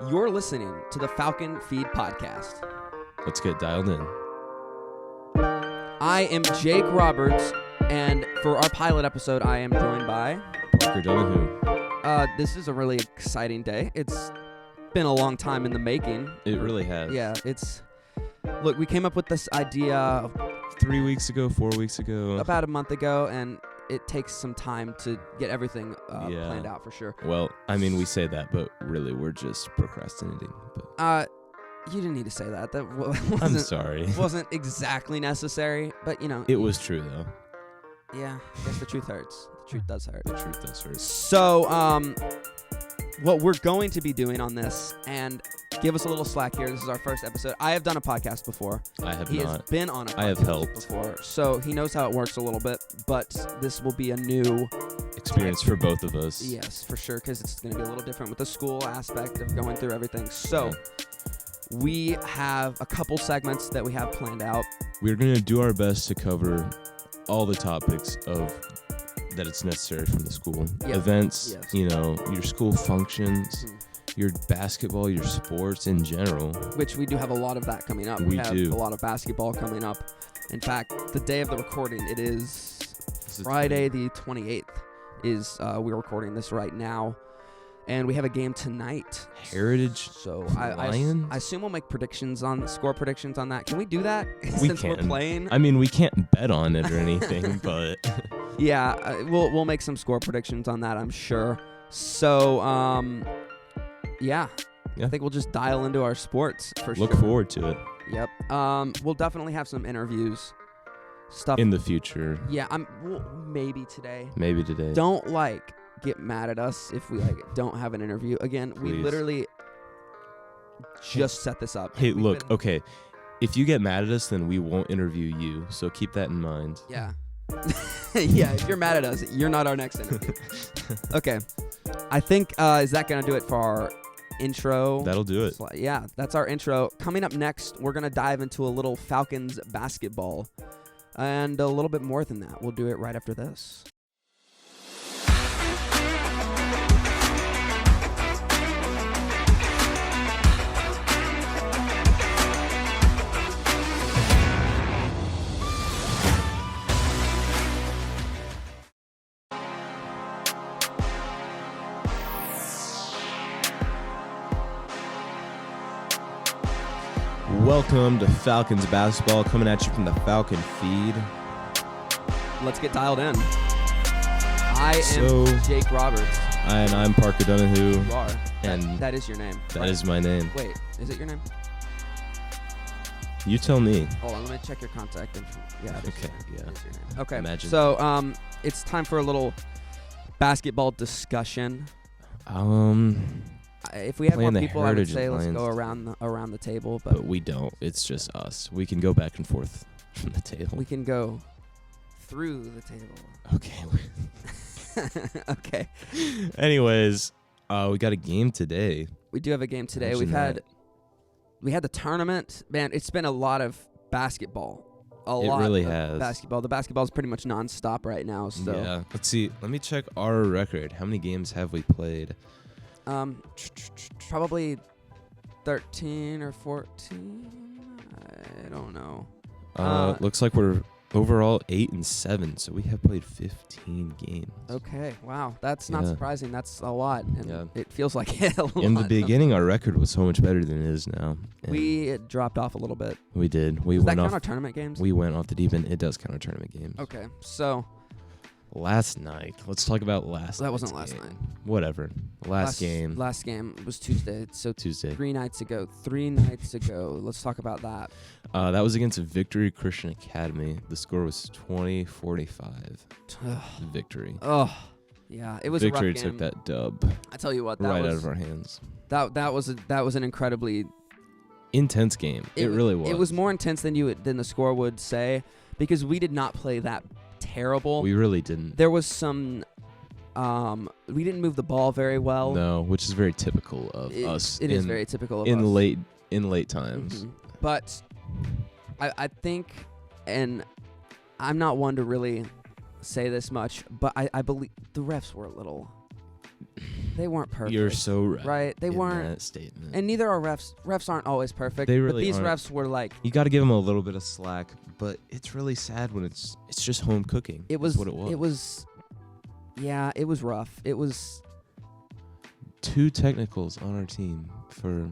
You're listening to the Falcon Feed Podcast. Let's get dialed in. I am Jake Roberts, and for our pilot episode, I am joined by Parker Donahue. This is a really exciting day. It's been a long time in the making. It really has. Yeah, look, we came up with this idea 3 weeks ago, 4 weeks ago. about a month ago, and it takes some time to get everything planned out for sure. Well, I mean, we say that, but really, we're just procrastinating. But You didn't need to say that. That I'm sorry. wasn't exactly necessary, but, you know. It was true, though. Yeah, I guess the truth hurts. The truth does hurt. The truth does hurt. So, what we're going to be doing on this, and give us a little slack here. This is our first episode. I have done a podcast before. I have He has not. been on a podcast I have helped. before, so he knows how it works a little bit. But this will be a new Experience for both of us. yes, for sure, because it's going to be a little different with the school aspect of going through everything. So, we have a couple segments that we have planned out. We're going to do our best to cover all the topics that it's necessary from the school. Yep. Events, Yes. your school functions, your basketball, your sports in general. Which we do have a lot of that coming up. We have do. a lot of basketball coming up. In fact, the day of the recording, it is This is Friday the 28th. We're recording this right now, and we have a game tonight. Heritage So I Lions? assume we'll make score predictions on that. Can we do that We since we're can. playing? I mean, we can't bet on it or anything, but Yeah, we'll make some score predictions on that, I'm sure. So yeah. Yeah. I think we'll just dial into our sports for look sure. forward to it Yep. We'll definitely have some interviews, stuff. in the future. Yeah, maybe today. Maybe today. Don't get mad at us if we don't have an interview. Again, we Please. literally just set this up. Hey, We've look, been- okay. If you get mad at us, then we won't interview you. So keep that in mind. Yeah. Yeah, if you're mad at us, you're not our next interview. Okay. I think, is that going to do it for our intro? That'll do it. Yeah, that's our intro. Coming up next, we're going to dive into a little Falcons basketball. And a little bit more than that. We'll do it right after this. Welcome to Falcons basketball, coming at you from the Falcon feed. Let's get dialed in. I So- am Jake Roberts. And I'm Parker Donahue. You are. And that is your name. That right? is my name. Wait, is it your name? You tell me. Hold on, let me check your contact info. Yeah. it is Okay, your name. yeah. It is your name. Okay. Imagine. So, it's time for a little basketball discussion. If we had more Playing the people, I would Heritage say let's Lions. go around the table, but But we don't. It's just us. We can go back and forth from the table. we can go through the table. Okay. Okay. Anyways, we got a game today. We do have a game today. Imagine We had the tournament. Man, it's been a lot of basketball. It lot really of has. basketball. The basketball is pretty much nonstop right now. So, Yeah. Let's see. Let me check our record. How many games have we played? Probably 13 or 14. I don't know. Looks like we're overall 8-7, so we have played 15 games. Okay. Wow. That's not Yeah. surprising. That's a lot. And Yeah. it feels like a lot. In the beginning, our record was so much better than it is now. And We dropped off a little bit. we did. We Does that went count off. our tournament games? We went off the deep end. It does count our tournament games. Okay. So Last night. Let's talk about last. that wasn't night's last game. night. Whatever. Last game. Last game was Tuesday. So Tuesday. 3 nights ago. 3 nights ago. Let's talk about that. That was against Victory Christian Academy. The score was 20-45. Victory. Oh, yeah. It was Victory a rough game. took that dub I tell you what, that right was out of our hands. that was an incredibly Intense game. It really was. It was more intense than the score would say, because we did not play that terrible. We really didn't. There was some we didn't move the ball very well. No, which is very typical of us. It is very typical of us. In late times. Mhm. But I think, and I'm not one to really say this much, but I believe the refs were a little they weren't perfect. You're so right. Right? They in weren't. that statement. And neither are refs. Refs aren't always perfect. They but really these aren't. refs were like. You got to give them a little bit of slack, but it's really sad when it's just home cooking. It was what it was. It was. Yeah, it was rough. It was. 2 technicals on our team for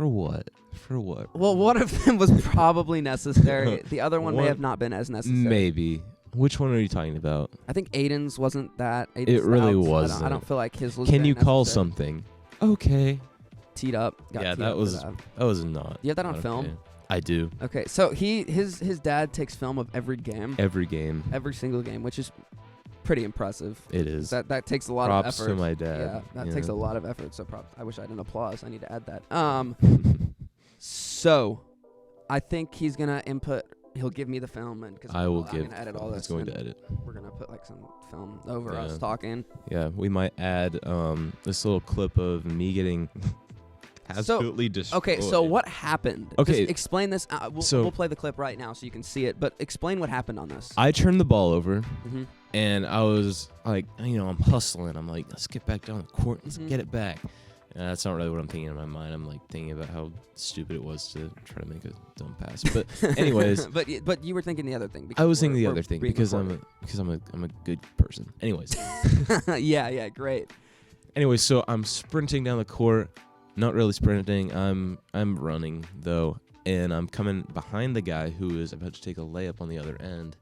what? For what? Well, one of them was probably necessary. The other one may have not been as necessary. Maybe. Which one are you talking about? I think Aiden's wasn't that. Aiden's It really out. wasn't. I don't feel like his was. Can very you call necessary. something? Okay. Teed up? Got Yeah, teed that up was for that was not. You have that on not film? okay. I do. Okay, so his dad takes film of every game, Every game. every single game, which is pretty impressive. It is. That takes a lot Props of effort. to my dad. Yeah, that you takes a know. lot of effort. So I wish I had an applause. I need to add that. So I think he's gonna input. He'll give me the film, and because I will I'm give. gonna edit all He's this. going and to edit. We're gonna put like some film over Yeah. us talking. Yeah, we might add this little clip of me getting absolutely destroyed. Okay, so what happened? Okay, Just explain this. so- We'll play the clip right now so you can see it. But explain what happened on this. I turned the ball over, Mhm. and I was like, I'm hustling. I'm like, let's get back down the court. Let's Mhm. get it back. And that's not really what I'm thinking in my mind. I'm like thinking about how stupid it was to try to make a dumb pass. But anyways, but you were thinking the other thing. I was thinking the we're other thing being because I'm a good person. Anyways, yeah, great. anyways, so I'm sprinting down the court. Not really sprinting. I'm running though, and I'm coming behind the guy who is about to take a layup on the other end.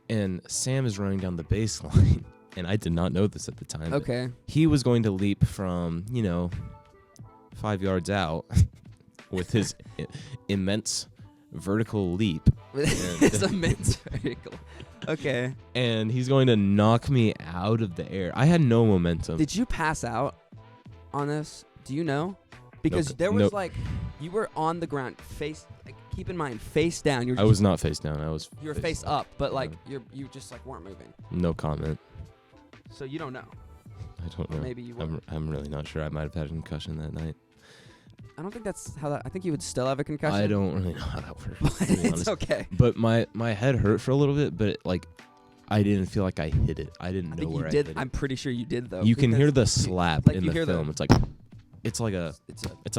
And Sam is running down the baseline, and I did not know this at the time. but Okay. He was going to leap from 5 yards out with his immense vertical leap. It's immense vertical. Okay. And he's going to knock me out of the air. I had no momentum. Did you pass out on this? Do you know? Because Nope. there was Nope. you were on the ground, keep in mind, face down. I was not face down. You were face up, but you just weren't moving. No comment. So you don't know. I don't know. Maybe you were. I'm really not sure. I might have had a concussion that night. I don't think that's how that. I think you would still have a concussion. I don't really know how that works. To be It's honest. okay. But my head hurt for a little bit, but I didn't feel like I hit it. I didn't I know think where you I did. hit I'm pretty sure you did though. it. You can hear the because slap like in you the hear the- film. It's like a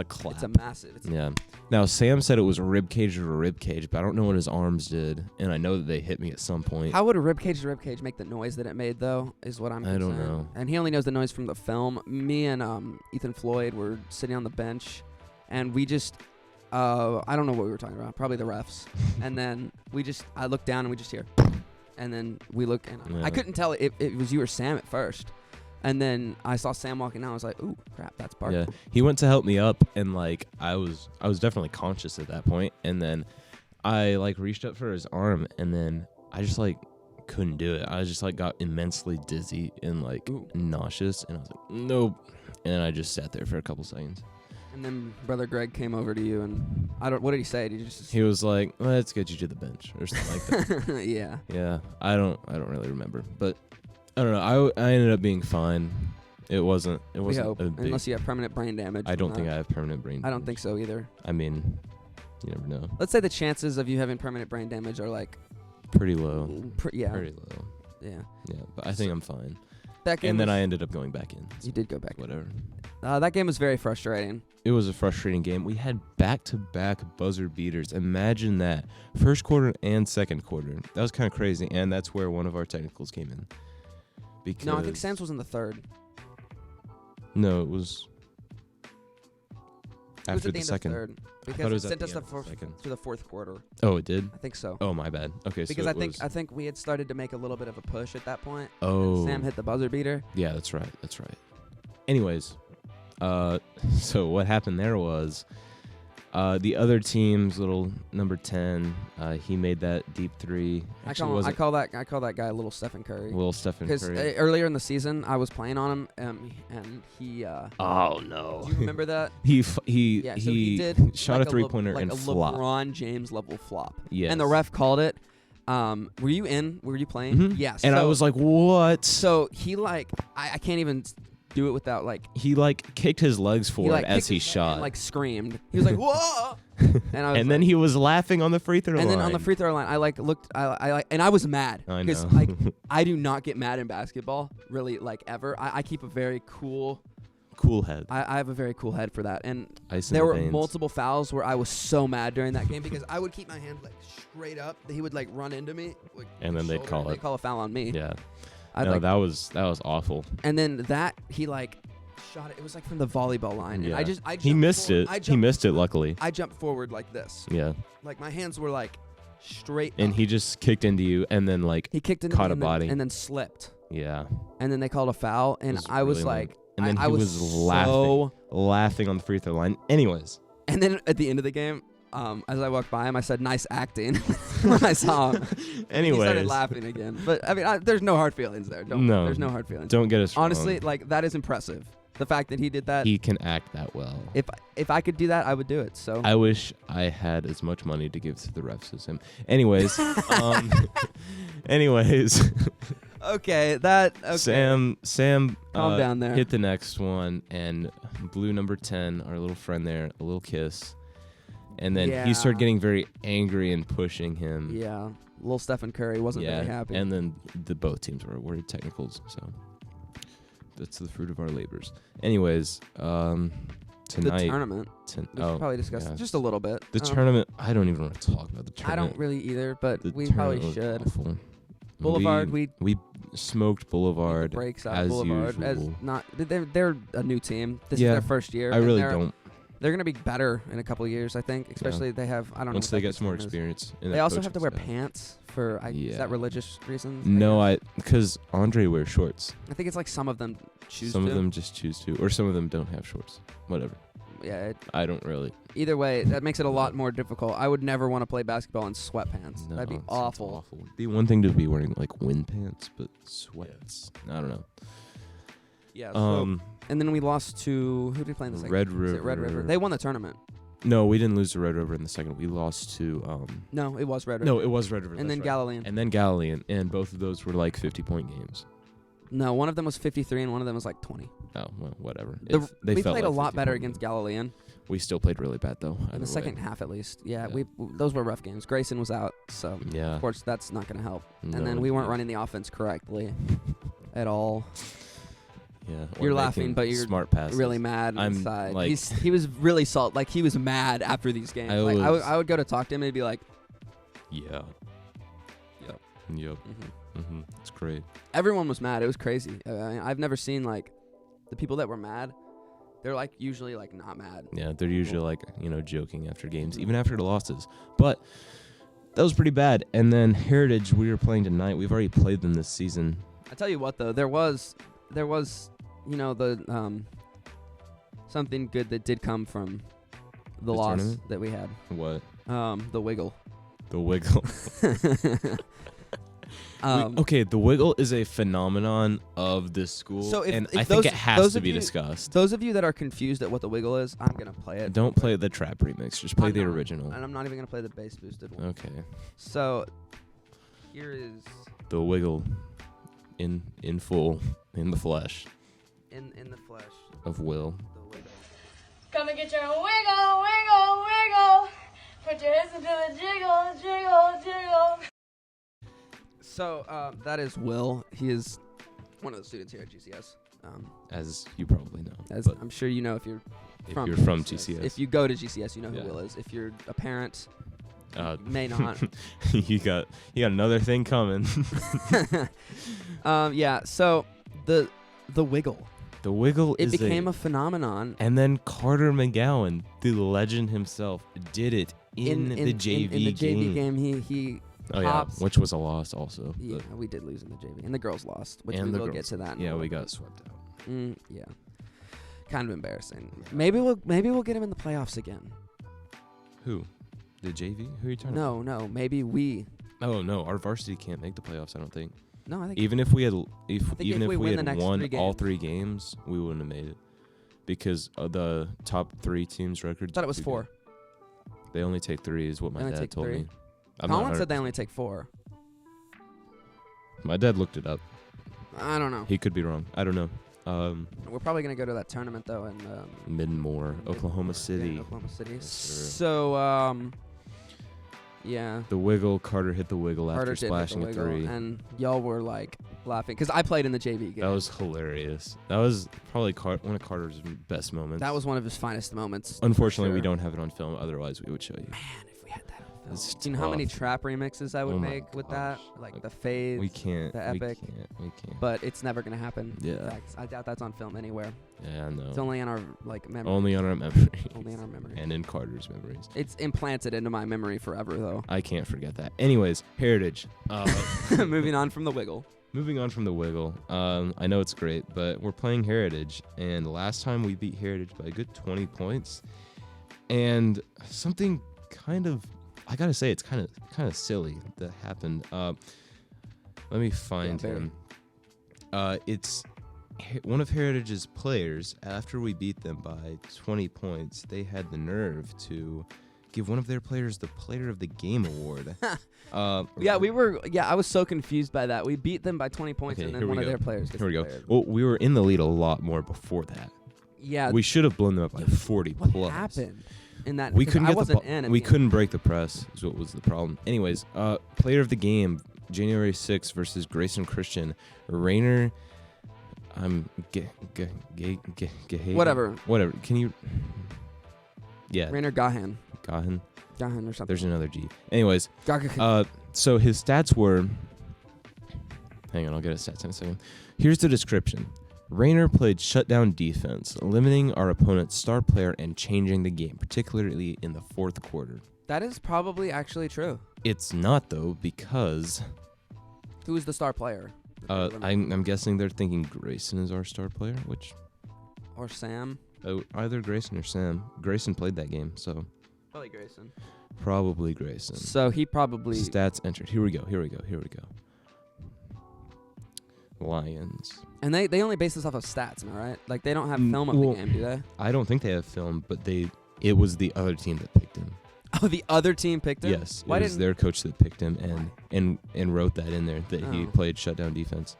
clap. It's a massive. Yeah. Now Sam said it was a rib cage or a rib cage, but I don't know what his arms did, and I know that they hit me at some point. How would a ribcage to ribcage make the noise that it made, though, is what I'm I don't concerned. know. And he only knows the noise from the film. Me and Ethan Floyd were sitting on the bench, and we just, I don't know what we were talking about, probably the refs. And then I look down and we just hear, and then we look, and Yeah. I couldn't tell it was you or Sam at first. And then I saw Sam walking down. I was like, "Ooh, crap, that's Bart." Yeah, he went to help me up, and I was definitely conscious at that point, and then I reached up for his arm, and then I just couldn't do it. I just got immensely dizzy and Ooh. nauseous, and I was like, nope, and I just sat there for a couple seconds. And then Brother Greg came over to you, and what did he say? Did he just? He was like, "Let's get you to the bench," or something like that. Yeah. Yeah, I don't really remember, but I don't know. I ended up being fine. It wasn't We hope, a big. unless you have permanent brain damage. I from don't think that. I have permanent brain. I don't think so either. I mean, you never know. Let's say the chances of you having permanent brain damage are Pretty low. yeah, Very low. yeah. Yeah, but I think I'm fine. That game And then was- I ended up going back in. You did go back. Whatever. That game was very frustrating. It was a frustrating game. We had back-to-back buzzer beaters. Imagine that. First quarter and second quarter. That was kind of crazy, and that's where one of our technicals came in. Because No, I think Sam's was in the third. No, it was It was after at the the end second. of third thought because it it was at sent the us end of the second. to the fourth quarter. Oh, it did? I think so. Oh, my bad. Okay, Because so I it think was, I think we had started to make a little bit of a push at that point. Oh. Sam hit the buzzer beater. Yeah, that's right. Anyways, so what happened there was the other team's little number 10, he made that deep three. I Actually, call that guy a little Stephen Curry. Little Stephen Because Curry. earlier in the season, I was playing on him, and he. Oh no! Do you remember that? he Yeah, so he did shot like a 3-pointer like and a flopped. LeBron James level flop. Yes. And the ref called it. Were you in? Were you playing? Mhm. Yeah. And I so- was like, "What?" So he I can't even do it without He kicked his legs he forward as kicked he his leg shot. and, screamed. He was like, "Whoa!" And I was and then he was laughing on the free throw line. And then on the free throw line, I looked, and I was mad. I Because know. I do not get mad in basketball, really, ever. I keep a very cool head. I have a very cool head for that. And Ice in there the were veins. multiple fouls where I was so mad during that game because I would keep my hand straight up. He would run into me, And then they'd call it. They'd call a foul on me. Yeah. I'd, No, that was awful. And then he shot it. It was from the volleyball line. Yeah. And I he missed it. He missed it, luckily. I jumped forward like this. Yeah. My hands were straight And up. he just kicked into you and then He kicked into caught me a body. and then slipped. Yeah. And then they called a foul, and I was really like, and then I he was laughing on the free throw line. Anyways. And then at the end of the game, as I walked by him, I said, "Nice acting," when I saw him. Anyways. He started laughing again. But I mean, there's no hard feelings there. No. There's no hard feelings. Don't get us wrong. Honestly, that is impressive. The fact that he did that. He can act that well. If I could do that, I would do it. So I wish I had as much money to give to the refs as him. Anyways. Anyways. Okay, okay. Sam Calm down there. hit the next one and blew number 10, our little friend there, a little kiss. And then he started getting very angry and pushing him. Yeah. Little Stephen Curry wasn't very happy. And then both teams were awarded technicals, so that's the fruit of our labors. Anyways, tonight the tournament. We should probably discuss just a little bit. The tournament, I don't even want to talk about the tournament. I don't really either, but The we probably tournament should. was awful. Boulevard, we smoked Boulevard breaks out as Boulevard usual. as not. They're a new team. This is Yeah, their first year. I and really they're, don't. They're gonna be better in a couple of years, I think. Especially they have. I don't know. Once what they that get some more system is. experience. In They that also have coaching to wear staff. pants for. Is that religious reasons? No, because Andre wears shorts. I think it's some of them choose. Some of them just choose to, or some of them don't have shorts. Whatever. Yeah. I don't really. Either way, that makes it a lot more difficult. I would never want to play basketball in sweatpants. No, That'd be it sounds awful. It'd be one thing to be wearing wind pants, but sweats. I don't know. Yeah. And then we lost to who did we play in the second? Red Was it Red River. River. They won the tournament. No, we didn't lose to Red River in the second. We lost to. No, it was Red River. No, it was Red River. And that's then right. Galilean. And then Galilean, and both of those were 50-point games. No, one of them was 53 and one of them was 20. Oh well, whatever. We felt played a lot 50 better point against games. Galilean We still played really bad though. in the second half, at least. Yeah, Yeah. those were rough games. Grayson was out, so Yeah. of course that's not going to help. No, And then we weren't yeah. running the offense correctly at all. Yeah. You're or laughing, making but you're smart passes. really mad I'm, inside. like- He was really he was mad after these games. I would go to talk to him and he'd be like, Yeah. Yep. Yep. mm-hmm. It's great. Everyone was mad. It was crazy. I've never seen the people that were mad. They're usually not mad. Yeah, they're usually joking after games, even after the losses. But that was pretty bad. And then Heritage, we were playing tonight. We've already played them this season. I tell you what though, there was the something good that did come from the loss tournament? that we had. What? The Wiggle. The Wiggle. Okay, the Wiggle is a phenomenon of this school, So and if I those- think it has those to of be you- discussed. Those of you that are confused at what the Wiggle is, I'm gonna play it. Don't play the trap remix. Just play I'm the not. original. And I'm not even gonna play the bass boosted one. Okay. So here is The Wiggle, in full, in the flesh in the flesh. of Will. The Wiggle. Come and get your wiggle, wiggle, wiggle. Put your hips into the jiggle, jiggle, jiggle. So that is Will. He is one of the students here at GCS. As you probably know. As but I'm sure you know if you're you're from GCS. If you go to GCS, you know who Yeah. Will is. If you're a parent, Uh, may not. you got another thing coming. Yeah. So the Wiggle. The Wiggle It is became a phenomenon and then Carter McGowan, the legend himself, did it in the JV in the game. JV game. He Oh yeah, pops. which was a loss also. Yeah, but- we did lose in the JV, and the girls lost, which and we the will girls- get to that. in a Yeah, little we bit. got swept out. Yeah, kind of embarrassing. Maybe we'll get him in the playoffs again. Who? The JV? Who are you talking about? No, maybe we. Oh no, our varsity can't make the playoffs. I don't think. No, I think Even if we had, think even if we if we win the had next won 3 all games. 3 games, we wouldn't have made it because the top 3 teams' records. I thought it was too 4. good. They only take 3, is what They my only dad take told 3. me. I'm not Colin said they 100%. only take 4. My dad looked it up. I don't know. He could be wrong. I don't know. We're probably gonna go to that tournament though in Midmore, Oklahoma City. Yeah, Oklahoma City. Yes, sir. So yeah. The wiggle. Carter hit the wiggle Carter after did hit the splashing a wiggle, 3. and y'all were like laughing because I played in the JV game. That was hilarious. That was probably one of Carter's best moments. That was one of his finest moments. Unfortunately, we sure. don't have it on film. Otherwise, we would show you. Man, if we had that on film. It's Do you know how many tough. trap remixes I would Oh my make with gosh. that? Like the fades. We can't. The epic. We can't. But it's never gonna happen. Yeah. In fact, I doubt that's on film anywhere. Yeah, I know. It's only in our memory. Only on our memory. Only in our memory. And in Carter's memories. It's implanted into my memory forever, though. I can't forget that. Anyways, Heritage. Moving on from the wiggle. Moving on from the wiggle. I know it's great, but we're playing Heritage, and last time we beat Heritage by a good 20 points. And something kind of, I gotta say, it's kind of silly that happened. Let me find him. It's one of Heritage's players. After we beat them by 20 points, they had the nerve to give one of their players the Player of the Game award. I was so confused by that. We beat them by 20 points, Okay, and here then we one of go. their players gets Here we go. declared. Well, we were in the lead a lot more before that. Yeah. We should have blown them up by 40 what plus. happened in that? We 'cause couldn't I get wasn't the in. at we the couldn't break the press. Is what was the problem. Anyways, Player of the Game, January 6th versus Grayson Christian. Rainer, Whatever. Whatever. Can you? Yeah. Rainer Gahan. Gahan. Gahan or something. There's another G. Anyways, Gahan. so his stats were. Hang on, I'll get his stats in a second. Here's the description. Rainer played shutdown defense, limiting our opponent's star player and changing the game, particularly in the fourth quarter. That is probably actually true. It's not, though, because Who is the star player? I'm guessing they're thinking Grayson is our star player, which Or Sam. either Grayson or Sam. Grayson played that game, so Probably Grayson. probably Grayson. So he probably. Stats entered. Here we go. Lions. And they only base this off of stats, am I right? Like they don't have Mm, film of well- the game, do they? I don't think they have film, but it was the other team that picked him. Oh, the other team picked him. Yes, Why it was didn't? their coach that picked him and wrote that in there that he Oh. played shutdown defense.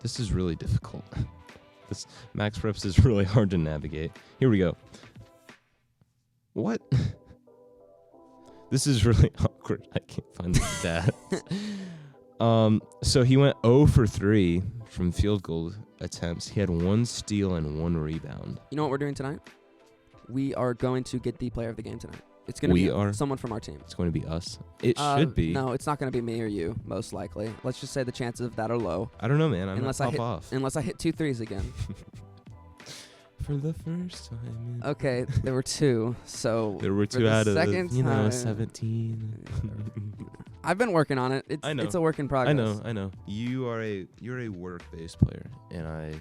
This is really difficult. This Max Preps is really hard to navigate. Here we go. What? This is really awkward. I can't find the stats. So he went 0 for 3 from field goal attempts. He had 1 steal and 1 rebound. You know what we're doing tonight? We are going to get the player of the game tonight. It's going to We be are? someone from our team. It's going to be us. It should be. No, it's not going to be me or you, most likely. Let's just say the chances of that are low. I don't know, man. I'm Unless not I hit- off. Unless I hit 2 threes again. For the first time. Okay, there were 2. So There were for 2 the out of, second time- 17. I've been working on it. I know. It's a work in progress. I know. You're a work-based player, and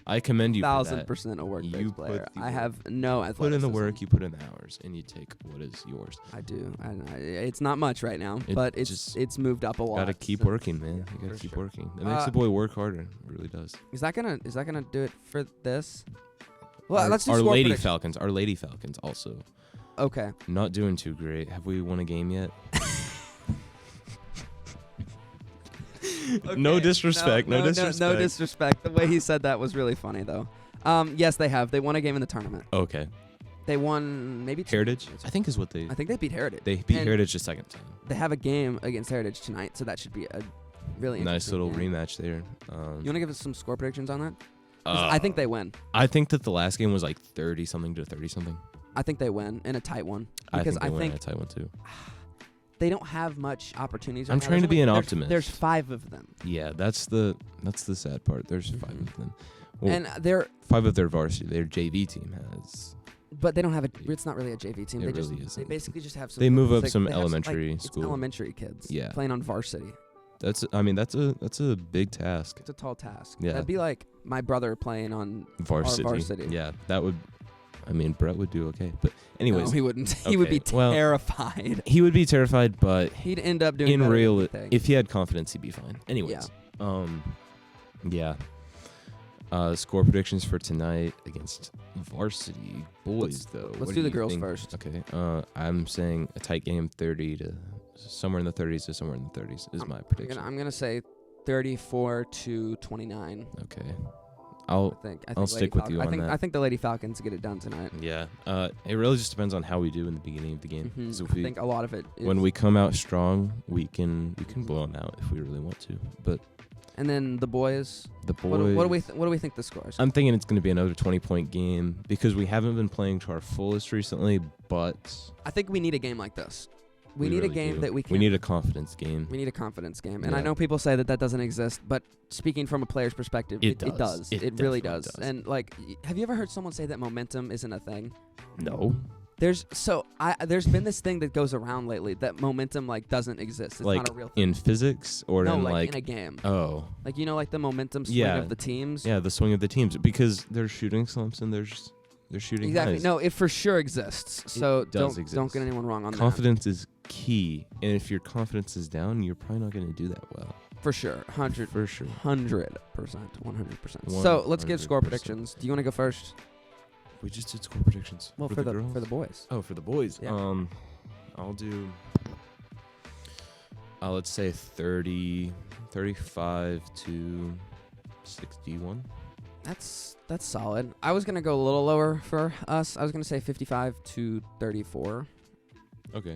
I commend you for that. 1,000% a You work-based put player. the I work. have no athleticism. Put in the work, you put in the hours, and you take what is yours. I do. It's not much right now, It but just- it's moved up a lot. Gotta keep since- working, man. yeah, You gotta for keep sure. working. It makes the boy work harder. It really does. Is that gonna do it for this? Well, our, let's do our score Lady prediction. Falcons. Our Lady Falcons also Okay. not doing too great. Have we won a game yet? No Okay. disrespect. No disrespect. No disrespect. The way he said that was really funny, though. Yes, they have. They won a game in the tournament. Okay. They won maybe 2 Heritage, games. I think, is what they I think they beat Heritage. they beat And Heritage the second time. They have a game against Heritage tonight, so that should be a really Nice interesting little game. rematch there. You want to give us some score predictions on that? 'Cause Uh, I think they win. I think that the last game was like 30 something to 30 something. I think they win in a tight one I because think they win a tight one too. they don't have much opportunities. Right I'm now. trying There's to be only- an there's- optimist. There's 5 of them, Yeah, that's the sad part. There's 5 Mhm. of them. Well, and they're 5 of their varsity. Their JV team has. but they don't have a. It's not really a JV team. It they really just they isn't. basically just have some. They move up sick- some they have elementary it's school. elementary kids. Yeah. Playing on varsity. That's a big task. It's a tall task. Yeah. That'd be like my brother playing on Varsity. varsity. Yeah, that would. I mean, Brett would do okay, but anyways, No, he wouldn't. He would be Okay, well- terrified. he would be terrified, but He'd end up doing in better real, than we think. if he had confidence, he'd be fine. Anyways, yeah. Score predictions for tonight against varsity boys, though. Let's What do the you girls think? first. Okay. I'm saying a tight game, 30 to somewhere in the 30s to somewhere in the 30s is my prediction. I'm gonna say 34-29. Okay. I I'll think I'll stick with you on that. I think the Lady Falcons get it done tonight. yeah. It really just depends on how we do in the beginning of the game. Mhm. 'Cause if I we, think a lot of it is, when we come out strong, we can blow them out if we really want to. But and then the boys. the What boys, do we think the score is? I'm thinking it's going to be another 20-point game because we haven't been playing to our fullest recently, but I think we need a game like this. We need really a game do. that we can. We need a confidence game. We need a confidence game. And I Yeah. know people say that doesn't exist, but speaking from a player's perspective, It it does. does. It It really definitely does. does. And like, have you ever heard someone say that momentum isn't a thing? No. There's been this thing that goes around lately that momentum like doesn't exist. It's Like not a real thing. in physics or No, in like in a game. oh. Like like the momentum swing Yeah. of the teams. Yeah, the swing of the teams because there's shooting slumps and they're shooting Exactly. highs. No, it for sure exists. So does don't exist. get anyone wrong on Confidence is key, and if your confidence is down, you're probably not going to do that well. that. For sure. 100%. For sure. 100%. So let's get score 100%. predictions. Do you want to go first? We just did score predictions. Well, for the boys. Oh, for the boys. Yeah. I'll do. Let's say 35 to 61. That's solid. I was gonna go a little lower for us. I was gonna say 55-34. Okay,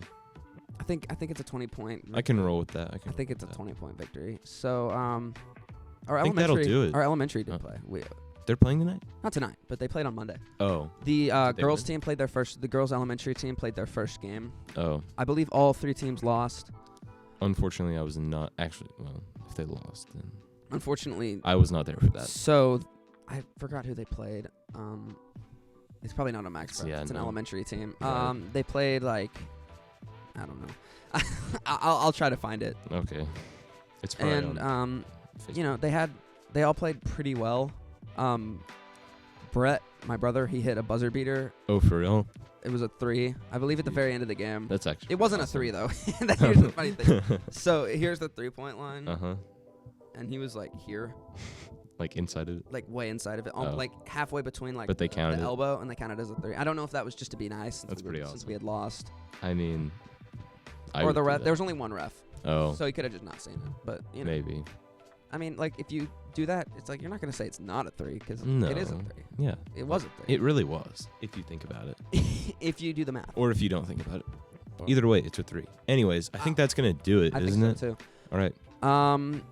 I think it's a 20-point. I can roll with that. I think it's a 20-point victory. So our I think that'll elementary do it. our elementary did Oh. play. They're playing tonight. Not tonight, but they played on Monday. Oh, The Did they girls win? team played their first. The girls elementary team played their first game. oh. I believe all 3 teams lost. Unfortunately, I was not actually. Well, if they lost, then Unfortunately, I was not there for that. so I forgot who they played. It's probably not a max prep. Yeah, It's an no. elementary team. Right. They played like I don't know. I'll try to find it. Okay, it's probably And on Facebook. they all played pretty well. Brett, my brother, he hit a buzzer beater. Oh, for real? It was a 3, I believe, at the very end of the game. That's actually. It wasn't awesome. a 3 though. Here's the funny thing. So here's the 3-point line, Uh-huh. and he was like here, Like inside of it. like way inside of it, Oh. like halfway between like But they counted the it. elbow, and they counted as a 3. I don't know if that was just to be nice. Since That's we were- pretty Since awesome. we had lost, I mean. or would the do ref. that. There was only one ref, Oh, so he could have just not seen it. But maybe. I mean, like if you do that, it's like you're not gonna say it's not a 3 because No. it is a 3. Yeah. It was a 3. It really was, if you think about it. If you do the math. Or if you don't think about it. Either way, it's a 3. Anyways, I think that's going to do it, I isn't think it? so too. All right.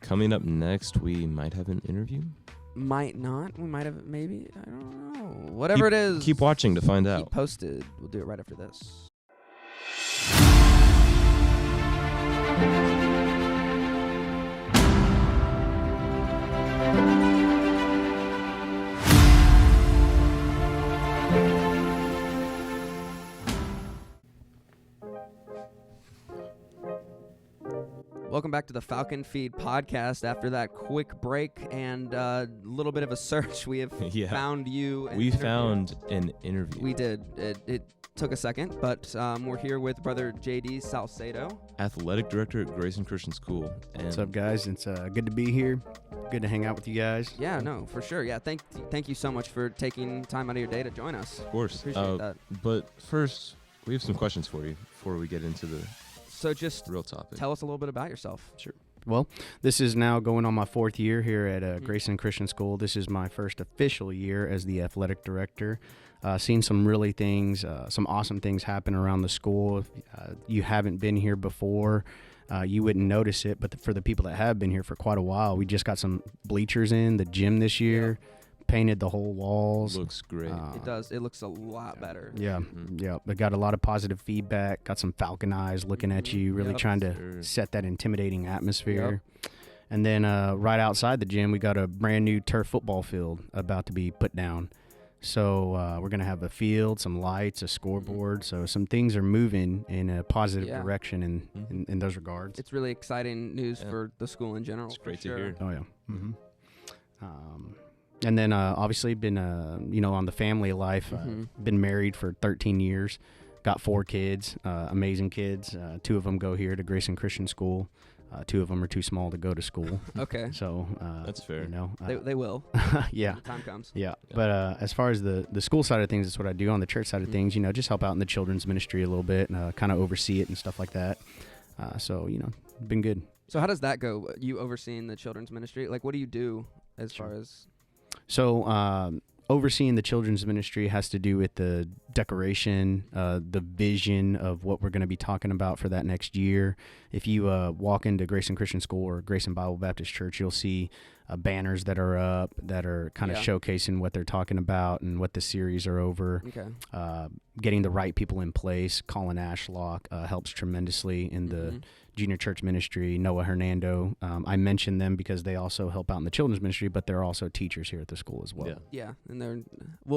Coming up next, we might have an interview. Might not. We might have. Maybe. I don't know. Whatever it is. Keep watching to find Keep out. posted. We'll do it right after this. Welcome back to the Falcon Feed podcast. After that quick break and a little bit of a search, we have Yeah. found you. an We interview. found an interview. We did. It took a second, but we're here with Brother JD Salcedo. Athletic director at Grayson Christian School. And What's up, guys? It's good to be here. Good to hang out with you guys. Yeah, no, for sure. Yeah, thank you so much for taking time out of your day to join us. Of course. Appreciate that. But first, we have some questions for you before we get into the So just real topic. tell us a little bit about yourself. Sure. Well, this is now going on my 4th year here at Mhm. Grayson Christian School. This is my first official year as the athletic director. Seen some really things, some awesome things happen around the school. If you haven't been here before, you wouldn't notice it. But for the people that have been here for quite a while, we just got some bleachers in the gym this year. Painted the whole walls. Looks great. It does. It looks a lot better. Yeah, Mhm. yeah. But got a lot of positive feedback. Got some Falcon eyes looking at you, really Yep. trying to Sure. set that intimidating atmosphere. And then right outside the gym, we got a brand new turf football field about to be put down. So we're gonna have a field, some lights, a scoreboard. So some things are moving in a positive Yeah. direction Mhm. in those regards. It's really exciting news Yeah. for the school in general. It's for great to sure. hear. Oh yeah. And then obviously been on the family life. Mhm. Been married for 13 years. Got 4 kids, amazing kids. 2 of them go here to Grayson Christian School. 2 of them are too small to go to school. Okay. So That's fair. They will. Yeah. When the time comes. Yeah, Yeah. but as far as the school side of things, that's what I do. On the church side of Mhm. things, just help out in the children's ministry a little bit, and kind of oversee it and stuff like that. So been good. So how does that go? You overseeing the children's ministry? Like, what do you do as Sure. far as? So overseeing the children's ministry has to do with the decoration, the vision of what we're going to be talking about for that next year. If you walk into Grayson Christian School or Grayson Bible Baptist Church, you'll see banners that are up that are kind of Yeah. showcasing what they're talking about and what the series are over. Okay. Getting the right people in place. Colin Ashlock helps tremendously in the Mhm. junior church ministry. Noah Hernando. I mention them because they also help out in the children's ministry, but they're also teachers here at the school as well. Yeah, Yeah, and they're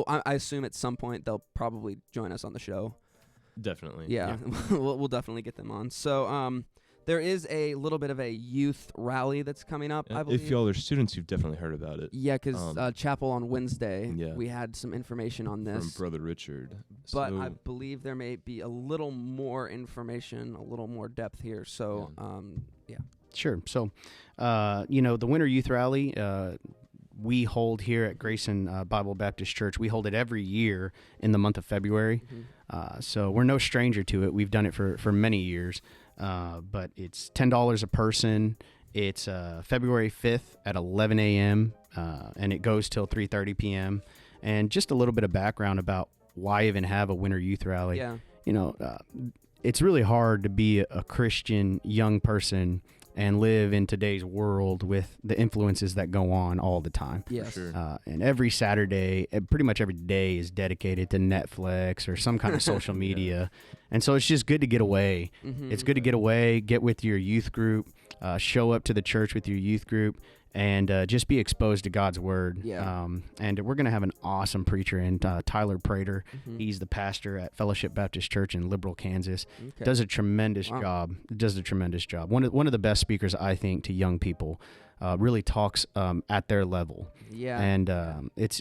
I assume at some point they'll probably join us on the show. definitely. Yeah, we'll definitely get them on. So there is a little bit of a youth rally that's coming up. I believe. If y'all are students, you've definitely heard about it. Yeah, because chapel on Wednesday, Yeah. we had some information on From this. Brother Richard. But So, I believe there may be a little more information, a little more depth here. So, yeah. Sure. So, the Winter Youth Rally we hold here at Grayson Bible Baptist Church. We hold it every year in the month of February. So we're no stranger to it. We've done it for many years. But it's $10 a person. It's February 5th at 11 a.m. And it goes till 3:30 p.m. And just a little bit of background about why even have a Winter Youth Rally. Yeah. It's really hard to be a Christian young person and live in today's world with the influences that go on all the time. Yes. sure. And every Saturday, pretty much every day is dedicated to Netflix or some kind of social media. And so it's just good to get away. Mhm. It's good to get away, get with your youth group, show up to the church with your youth group, and just be exposed to God's word. Yeah. And we're going to have an awesome preacher in Tyler Prater. Mhm. He's the pastor at Fellowship Baptist Church in Liberal, Kansas. Okay. Does a tremendous Wow. job. Does a tremendous job. One of the best speakers, I think, to young people. Really talks at their level. Yeah. And it's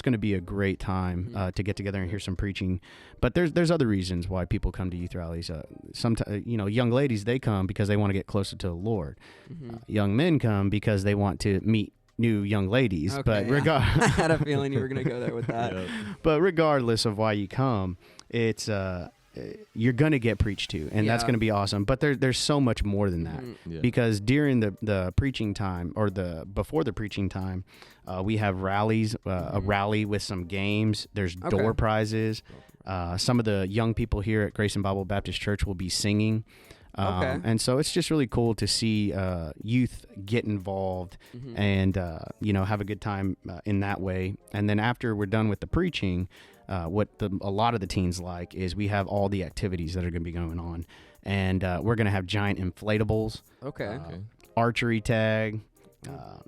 going to be a great time to get together and hear some preaching. But there's other reasons why people come to youth rallies. Sometimes young ladies, they come because they want to get closer to the Lord. Mhm. Young men come because they want to meet new young ladies. But Okay, yeah. I regard had a feeling you were going to go there with that. Yeah. but regardless of why you come, it's you're going to get preached to, and that's Yeah. going to be awesome. But there's so much more than that. Mhm. Yeah. Because during the preaching time or before the preaching time, we have rallies, a rally with some games. There's door Okay. prizes. Some of the young people here at Grayson Bible Baptist Church will be singing. Okay. And so it's just really cool to see youth get involved Mhm. and have a good time in that way. And then after we're done with the preaching, what a lot of the teens like is we have all the activities that are going to be going on. And we're going to have giant inflatables, Okay. Okay. archery tag.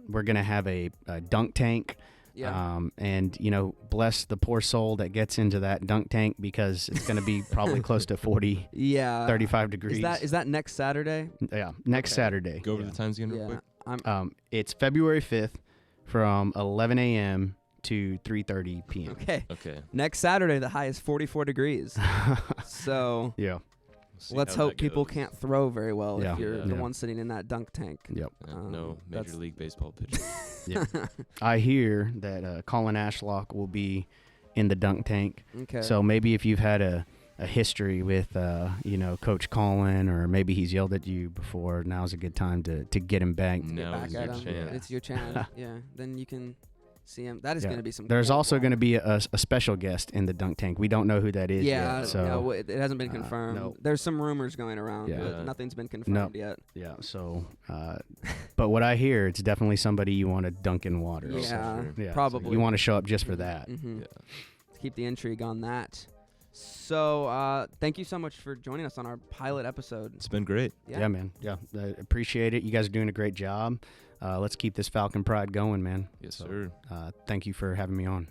We're going to have a dunk tank. Yeah. And, bless the poor soul that gets into that dunk tank because it's going to be probably close to 40, Yeah. 35 degrees. Is that next Saturday? Yeah, next Okay. Saturday. Go over Yeah. the times again real Yeah. quick. It's February 5th from 11 a.m. to 3:30 p.m. Okay. Okay. Next Saturday, the high is 44 degrees. So Yeah. See let's how hope that people goes. can't throw very well Yeah. if you're Yeah. the Yeah. one sitting in that dunk tank. Yep. No that's- Major League Baseball pitcher. Yeah. I hear that Colin Ashlock will be in the dunk tank. Okay. So maybe if you've had a history with Coach Colin, or maybe he's yelled at you before, now's a good time to get him back. Now back is at your him. chance. It's your chance. Yeah. Then you can see him. That is Yeah. going to be some. There's cool also ball. going to be a special guest in the dunk tank. We don't know who that is Yeah. yet. So No, it hasn't been confirmed. no. There's some rumors going around, Yeah. but nothing's been confirmed yet. yeah. So, but what I hear, it's definitely somebody you want to dunk in water. Yeah. So, yeah. Probably. So you want to show up just for that. Mm-hmm. Yeah. To keep the intrigue on that. So thank you so much for joining us on our pilot episode. It's been great. Yeah, man. Yeah, I appreciate it. You guys are doing a great job. Let's keep this Falcon pride going, man. Yes, So, sir. Thank you for having me on.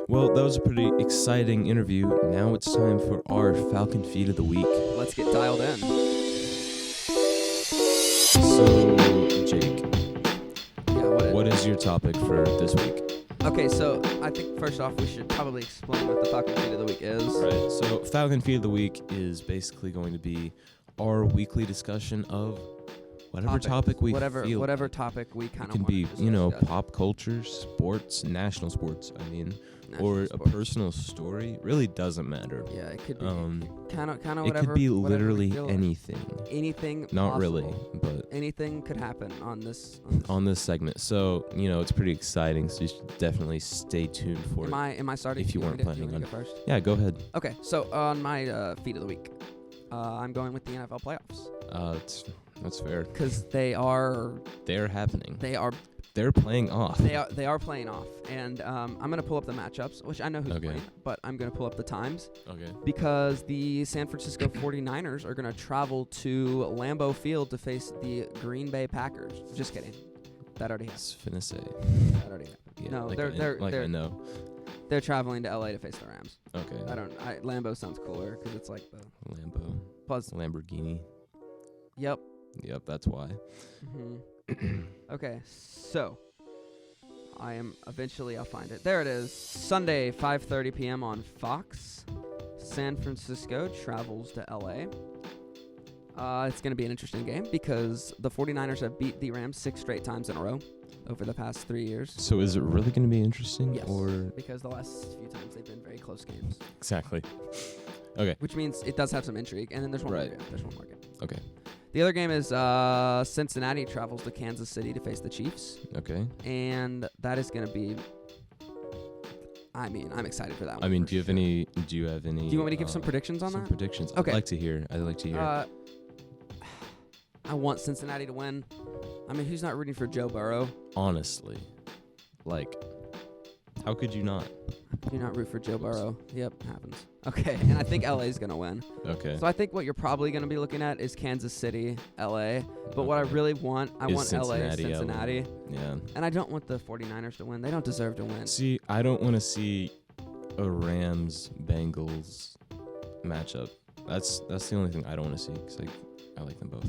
Well, that was a pretty exciting interview. Now it's time for our Falcon Feed of the Week. Let's get dialed in. So, Jake, Yeah, what is your topic for this week? Okay, so I think first off we should probably explain what the Falcon Feed of the Week is. Right. So, Falcon Feed of the Week is basically going to be our weekly discussion of whatever topic we feel. Whatever topic we kind It of can be, discuss. pop culture, sports, national sports, or National a sports. personal story. Really doesn't matter. Yeah, it could be kind of It whatever. could be whatever we literally feel like. anything. Anything. Not possible. really, but Anything could happen on this. on this segment. So, it's pretty exciting. So you should definitely stay tuned for Am it. I starting? if you want weren't me to- do planning want me to go first? Yeah, go ahead. Okay, so on my feed of the week, I'm going with the NFL playoffs That's fair. because they are They're happening. they are They're playing off. they are playing off, and I'm gonna pull up the matchups, which I know who's Okay. playing, but I'm gonna pull up the times Okay. because the San Francisco 49ers are gonna travel to Lambeau Field to face the Green Bay Packers. Just kidding, that already I happened. was finna say. That already happened. Yeah, No, like they're I know. they're traveling to LA to face the Rams. Okay. Lambeau sounds cooler because it's like the Lambo. plus. Lamborghini. Yep. Yep, that's why. Okay, so I'll find it. There it is. Sunday, 5:30 p.m. on Fox. San Francisco travels to LA. It's going to be an interesting game because the 49ers have beat the Rams 6 straight times in a row over the past 3 years. So is it really going to be interesting? Yes, Or because the last few times they've been very close games, exactly. Okay. which means it does have some intrigue. And then there's one more Right. game. There's one more game. Okay. The other game is Cincinnati travels to Kansas City to face the Chiefs. Okay. And that is going to be. I'm excited for that one. I mean, for do you have sure. any? Do you have any? Do you want me to give some predictions on some that? predictions. Okay. I'd like to hear. I want Cincinnati to win. I mean, who's not rooting for Joe Burrow? Honestly, like, how could you not? Do not root for Joe Burrow. Yep, happens. Okay, and I think LA is going to win. Okay. So I think what you're probably going to be looking at is Kansas City, LA. But what I Okay. really want, I Is want LA, Cincinnati, LA. Cincinnati. Yeah. And I don't want the 49ers to win. They don't deserve to win. See, I don't want to see a Rams Bengals matchup. That's the only thing I don't want to see because I like them both.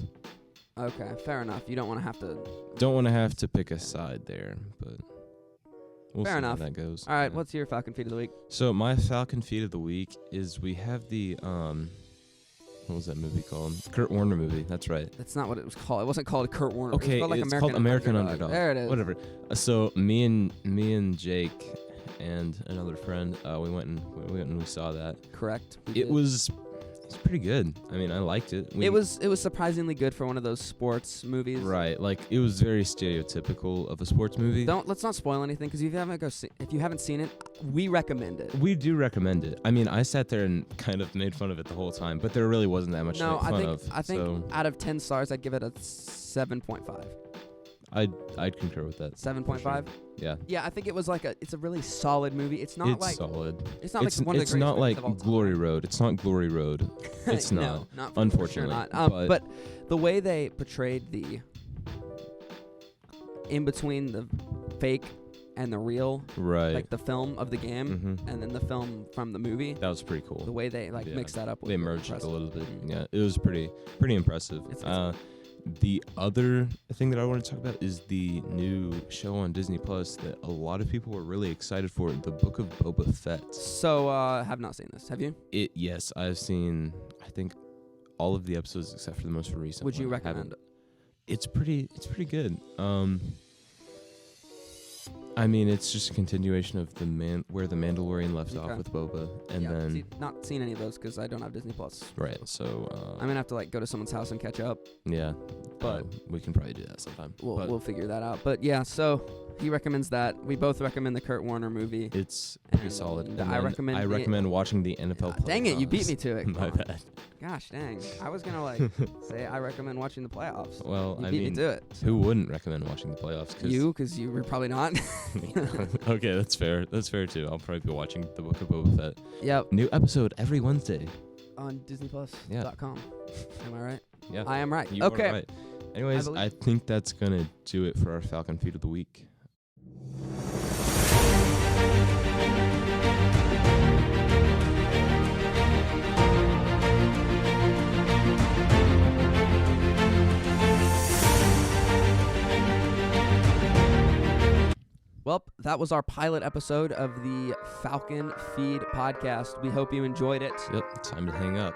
Okay, fair enough. You don't want to have to. Don't want to have to pick a side there, but we'll Fair see enough. how that goes. All right, Yeah. what's your Falcon feed of the week? So my Falcon feed of the week is we have the what was that movie called? Kurt Warner movie. That's right. That's not what it was called. It wasn't called Kurt Warner. Okay, it was called, like, it's called American Underdog. There it is. Whatever. So me and Jake and another friend, we went and we saw that. Correct. we It did. was pretty good. I mean, I liked it. It was surprisingly good for one of those sports movies. right. Like it was very stereotypical of a sports movie. Let's not spoil anything because if you haven't seen it, we recommend it. We do recommend it. I mean, I sat there and kind of made fun of it the whole time, but there really wasn't that much to No, make fun of. I think so out of 10 stars, I'd give it a 7.5. I'd concur with that. 7.5. Yeah. Yeah, I think it was it's a really solid movie. It's not It's like solid. it's not like one of the It's greatest not movies like of all time. Glory Road. It's not Glory Road. It's No, not. not for sure Unfortunately, not. But the way they portrayed the in between the fake and the real, Right. like the film of the game hmm and then the film from the movie, That was pretty cool. the way they Yeah. mixed that up. Was They really merged it a impressive. little bit. Mhm. Yeah, it was pretty impressive. It's- The other thing that I want to talk about is the new show on Disney Plus that a lot of people were really excited for, The Book of Boba Fett. So, have not seen this. Have you? Yes, I've seen, I think, all of the episodes except for the most recent Would you one. I haven't- recommend it? It's pretty good. I mean, it's just a continuation of where the Mandalorian left off Okay. with Boba, and Yeah, then see, not seen any of those because I don't have Disney Plus. right. So I'm gonna have to go to someone's house and catch up. yeah, but- we can probably do that sometime. But We'll figure that out. But yeah, so he recommends that. We both recommend the Kurt Warner movie. it's pretty And solid. And I then recommend I the- recommend watching the NFL. Dang it, you beat me playoffs. to it. My Come on. bad. Gosh, dang. I was gonna say I recommend watching the playoffs. Well, You I beat mean, me to it. who wouldn't recommend watching the playoffs? Because you were probably not. Okay, that's fair. That's fair too. I'll probably be watching The Book of Boba Fett. Yep. New episode every Wednesday. On DisneyPlus.com. Yeah. Am I right? Yeah. I am right. You Okay. are right. Anyways, believe- I think that's gonna do it for our Falcon feed of the week. Well, that was our pilot episode of the Falcon Feed podcast. We hope you enjoyed it. Yep, time to hang up.